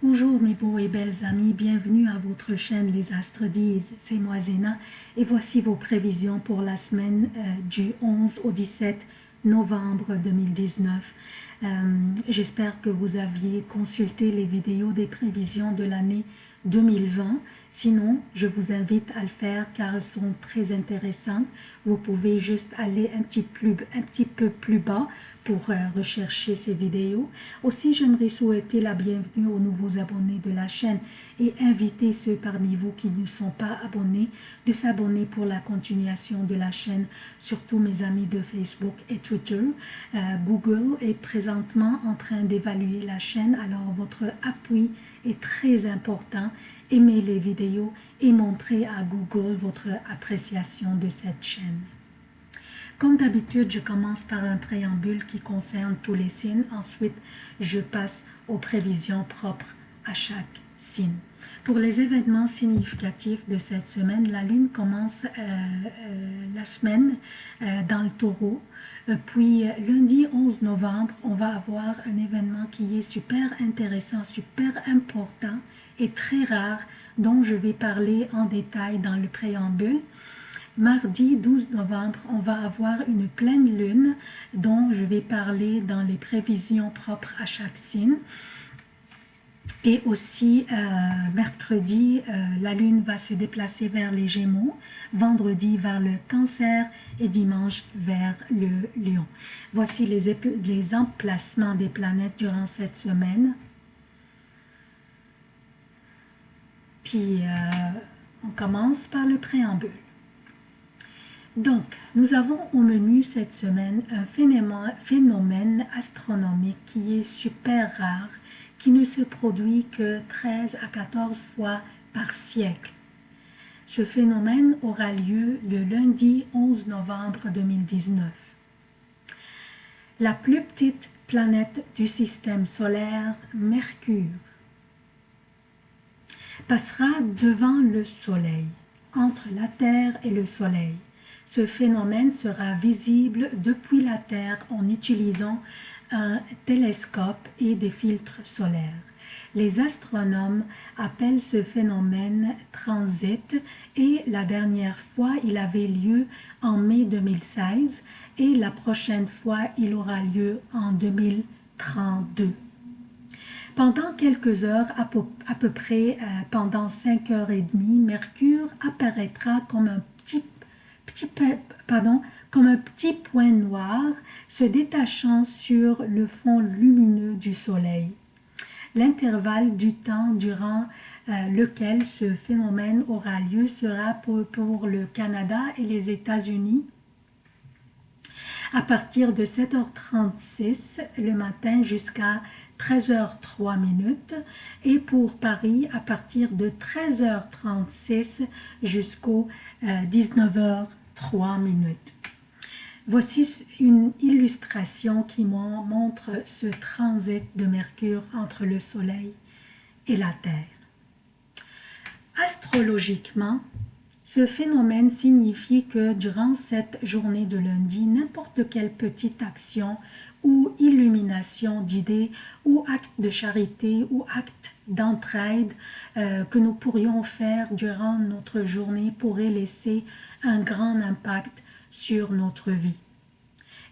Bonjour mes beaux et belles amis, bienvenue à votre chaîne Les Astres disent, c'est moi Zéna et voici vos prévisions pour la semaine du 11 au 17 novembre 2019. J'espère que vous aviez consulté les vidéos des prévisions de l'année 2020. Sinon, je vous invite à le faire car elles sont très intéressantes. Vous pouvez juste aller un petit peu plus bas pour rechercher ces vidéos. Aussi, j'aimerais souhaiter la bienvenue aux nouveaux abonnés de la chaîne et inviter ceux parmi vous qui ne sont pas abonnés de s'abonner pour la continuation de la chaîne, surtout mes amis de Facebook et Twitter. Google est présentement en train d'évaluer la chaîne, alors votre appui est très important. Aimez les vidéos et montrez à Google votre appréciation de cette chaîne. Comme d'habitude, je commence par un préambule qui concerne tous les signes. Ensuite, je passe aux prévisions propres à chaque signe. Pour les événements significatifs de cette semaine, la Lune commence la semaine dans le Taureau. Puis lundi 11 novembre, on va avoir un événement qui est super intéressant, super important et très rare, dont je vais parler en détail dans le préambule. Mardi 12 novembre, on va avoir une pleine lune dont je vais parler dans les prévisions propres à chaque signe. Et aussi, mercredi, la lune va se déplacer vers les Gémeaux, vendredi vers le Cancer et dimanche vers le Lion. Voici les emplacements des planètes durant cette semaine. Puis, on commence par le préambule. Donc, nous avons au menu cette semaine un phénomène astronomique qui est super rare, qui ne se produit que 13 à 14 fois par siècle. Ce phénomène aura lieu le lundi 11 novembre 2019. La plus petite planète du système solaire, Mercure, passera devant le Soleil, entre la Terre et le Soleil. Ce phénomène sera visible depuis la Terre en utilisant un télescope et des filtres solaires. Les astronomes appellent ce phénomène transit et la dernière fois il avait lieu en mai 2016 et la prochaine fois il aura lieu en 2032. Pendant quelques heures, à peu près pendant 5 heures et demie, Mercure apparaîtra comme un petit point noir se détachant sur le fond lumineux du Soleil. L'intervalle du temps durant lequel ce phénomène aura lieu sera pour le Canada et les États-Unis à partir de 7h36 le matin jusqu'à 13h03 et pour Paris à partir de 13h36 jusqu'au 19h03. Voici une illustration qui montre ce transit de Mercure entre le Soleil et la Terre. Astrologiquement, ce phénomène signifie que durant cette journée de lundi, n'importe quelle petite action ou illumination d'idées ou acte de charité ou acte d'entraide que nous pourrions faire durant notre journée pourrait laisser un grand impact sur notre vie.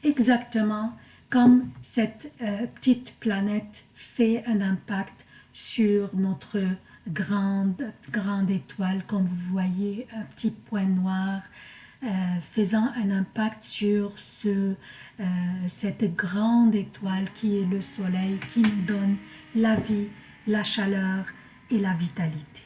Exactement comme cette petite planète fait un impact sur notre grande étoile, comme vous voyez, un petit point noir faisant un impact sur cette grande étoile qui est le Soleil, qui nous donne la vie, la chaleur et la vitalité.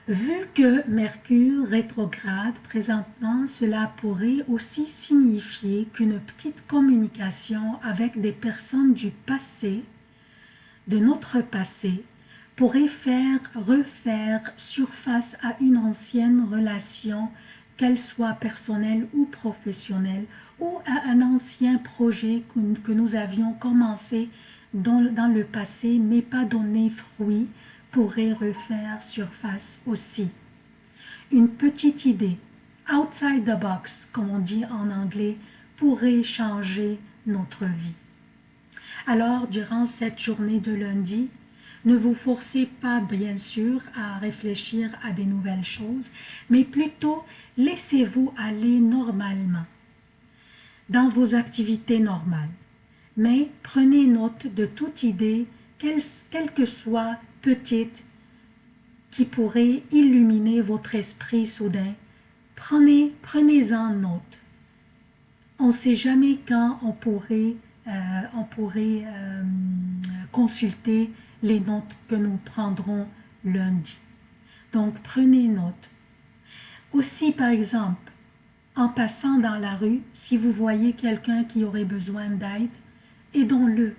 Vu que Mercure rétrograde présentement, cela pourrait aussi signifier qu'une petite communication avec des personnes du passé, de notre passé, pourrait refaire surface à une ancienne relation, qu'elle soit personnelle ou professionnelle, ou à un ancien projet que nous avions commencé dans le passé, mais pas donné fruit, pourrait refaire surface aussi. Une petite idée, outside the box, comme on dit en anglais, pourrait changer notre vie. Alors, durant cette journée de lundi, ne vous forcez pas, bien sûr, à réfléchir à des nouvelles choses, mais plutôt laissez-vous aller normalement, dans vos activités normales. Mais prenez note de toute idée, quelle que soit petite, qui pourrait illuminer votre esprit soudain. Prenez-en note. On ne sait jamais quand on pourrait consulter les notes que nous prendrons lundi. Donc, prenez note. Aussi, par exemple, en passant dans la rue, si vous voyez quelqu'un qui aurait besoin d'aide, aidons-le.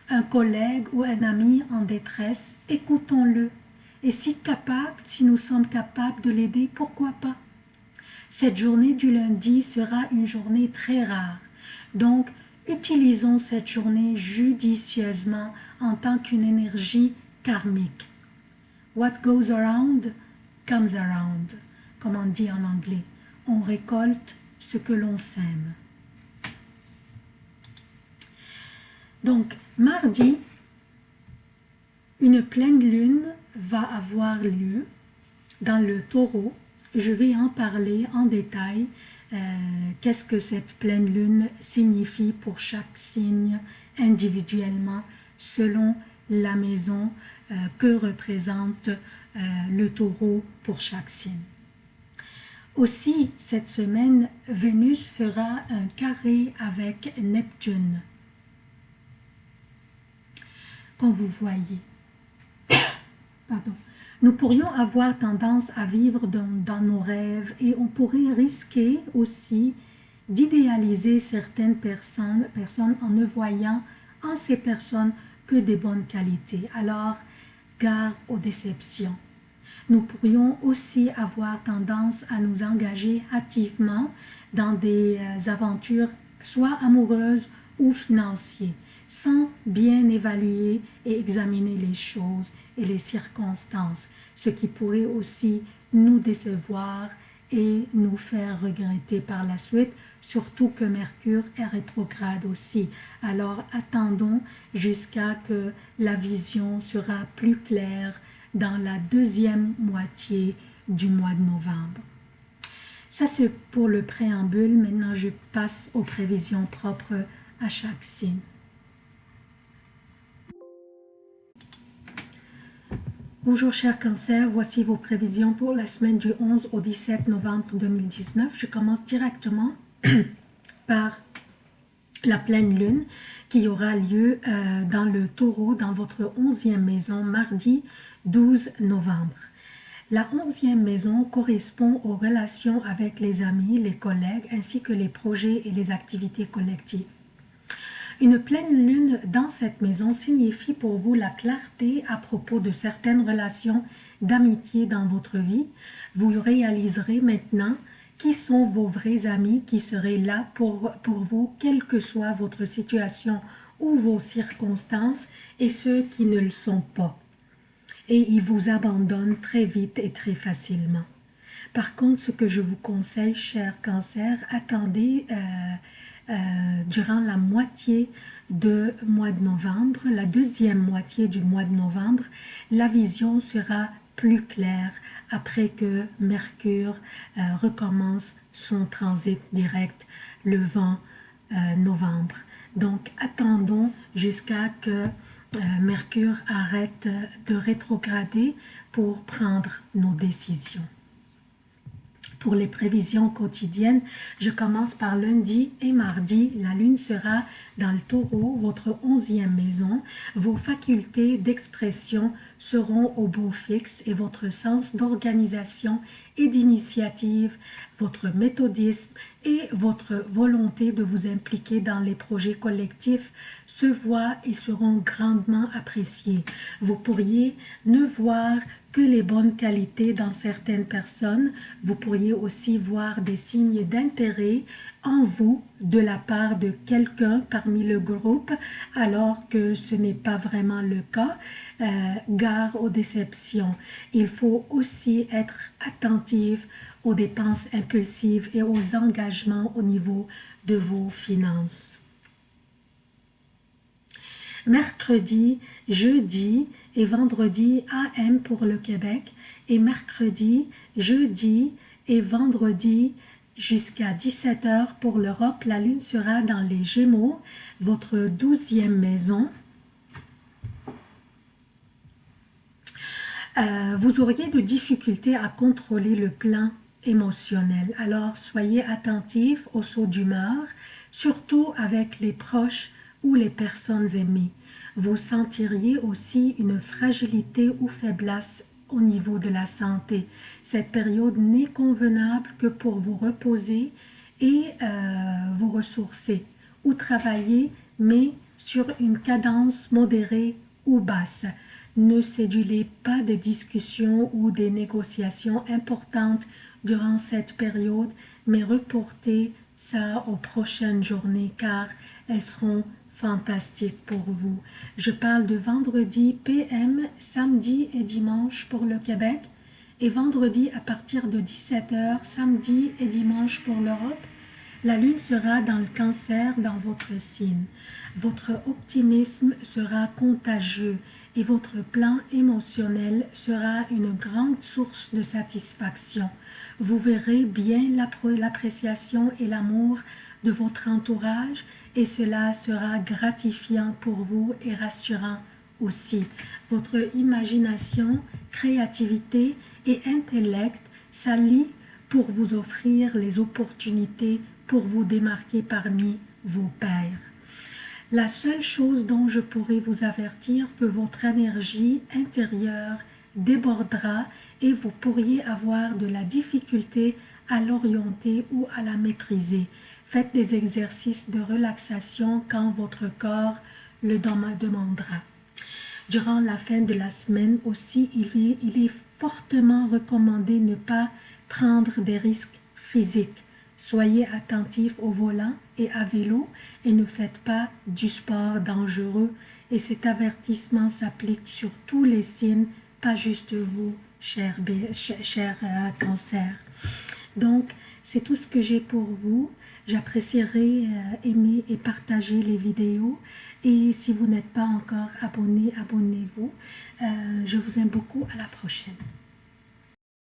Un collègue ou un ami en détresse, écoutons-le. Et si nous sommes capables de l'aider, pourquoi pas? Cette journée du lundi sera une journée très rare. Donc, utilisons cette journée judicieusement en tant qu'une énergie karmique. What goes around comes around, comme on dit en anglais. On récolte ce que l'on sème. Donc, mardi, une pleine lune va avoir lieu dans le taureau. Je vais en parler en détail. Qu'est-ce que cette pleine lune signifie pour chaque signe individuellement selon la maison que représente le taureau pour chaque signe. Aussi, cette semaine, Vénus fera un carré avec Neptune. Comme vous voyez. Pardon. Nous pourrions avoir tendance à vivre dans nos rêves et on pourrait risquer aussi d'idéaliser certaines personnes en ne voyant en ces personnes que des bonnes qualités. Alors, gare aux déceptions. Nous pourrions aussi avoir tendance à nous engager activement dans des aventures soit amoureuses ou financières, sans bien évaluer et examiner les choses et les circonstances, ce qui pourrait aussi nous décevoir et nous faire regretter par la suite, surtout que Mercure est rétrograde aussi. Alors attendons jusqu'à que la vision sera plus claire dans la deuxième moitié du mois de novembre. Ça c'est pour le préambule. Maintenant je passe aux prévisions propres à chaque signe. Bonjour chers cancers, voici vos prévisions pour la semaine du 11 au 17 novembre 2019. Je commence directement par la pleine lune qui aura lieu dans le taureau, dans votre 11e maison, mardi 12 novembre. La 11e maison correspond aux relations avec les amis, les collègues, ainsi que les projets et les activités collectives. Une pleine lune dans cette maison signifie pour vous la clarté à propos de certaines relations d'amitié dans votre vie. Vous réaliserez maintenant qui sont vos vrais amis qui seraient là pour vous, quelle que soit votre situation ou vos circonstances, et ceux qui ne le sont pas. Et ils vous abandonnent très vite et très facilement. Par contre, ce que je vous conseille, chers cancers, attendez durant la moitié du mois de novembre, la deuxième moitié du mois de novembre, la vision sera plus claire après que Mercure recommence son transit direct le 20 novembre. Donc attendons jusqu'à que Mercure arrête de rétrograder pour prendre nos décisions. Pour les prévisions quotidiennes, je commence par lundi et mardi. La lune sera dans le taureau, votre 11e maison. Vos facultés d'expression seront au beau fixe et votre sens d'organisation et d'initiative, votre méthodisme et votre volonté de vous impliquer dans les projets collectifs se voient et seront grandement appréciés. Vous pourriez ne voir que les bonnes qualités dans certaines personnes. Vous pourriez aussi voir des signes d'intérêt en vous de la part de quelqu'un parmi le groupe, alors que ce n'est pas vraiment le cas. Gare aux déceptions. Il faut aussi être attentif aux dépenses impulsives et aux engagements au niveau de vos finances. Mercredi, jeudi et vendredi AM pour le Québec et mercredi, jeudi et vendredi jusqu'à 17 heures pour l'Europe. La lune sera dans les Gémeaux, votre 12e maison. Vous auriez de difficultés à contrôler le plan émotionnel. Alors, soyez attentifs aux sauts d'humeur, surtout avec les proches ou les personnes aimées. Vous sentiriez aussi une fragilité ou faiblesse au niveau de la santé. Cette période n'est convenable que pour vous reposer et vous ressourcer ou travailler, mais sur une cadence modérée ou basse. Ne cédulez pas des discussions ou des négociations importantes durant cette période, mais reportez ça aux prochaines journées car elles seront fantastiques pour vous. Je parle de vendredi PM, samedi et dimanche pour le Québec et vendredi à partir de 17 heures, samedi et dimanche pour l'Europe. La lune sera dans le Cancer dans votre signe. Votre optimisme sera contagieux et votre plan émotionnel sera une grande source de satisfaction. Vous verrez bien l'appréciation et l'amour de votre entourage et cela sera gratifiant pour vous et rassurant aussi. Votre imagination, créativité et intellect s'allient pour vous offrir les opportunités pour vous démarquer parmi vos pairs. La seule chose dont je pourrais vous avertir que votre énergie intérieure débordera et vous pourriez avoir de la difficulté à l'orienter ou à la maîtriser. Faites des exercices de relaxation quand votre corps le demandera. Durant la fin de la semaine aussi, il est fortement recommandé de ne pas prendre des risques physiques. Soyez attentifs au volant et à vélo et ne faites pas du sport dangereux. Et cet avertissement s'applique sur tous les signes, pas juste vous, cher Cancer. Donc, c'est tout ce que j'ai pour vous. J'apprécierais aimer et partager les vidéos. Et si vous n'êtes pas encore abonné, abonnez-vous. Je vous aime beaucoup. À la prochaine.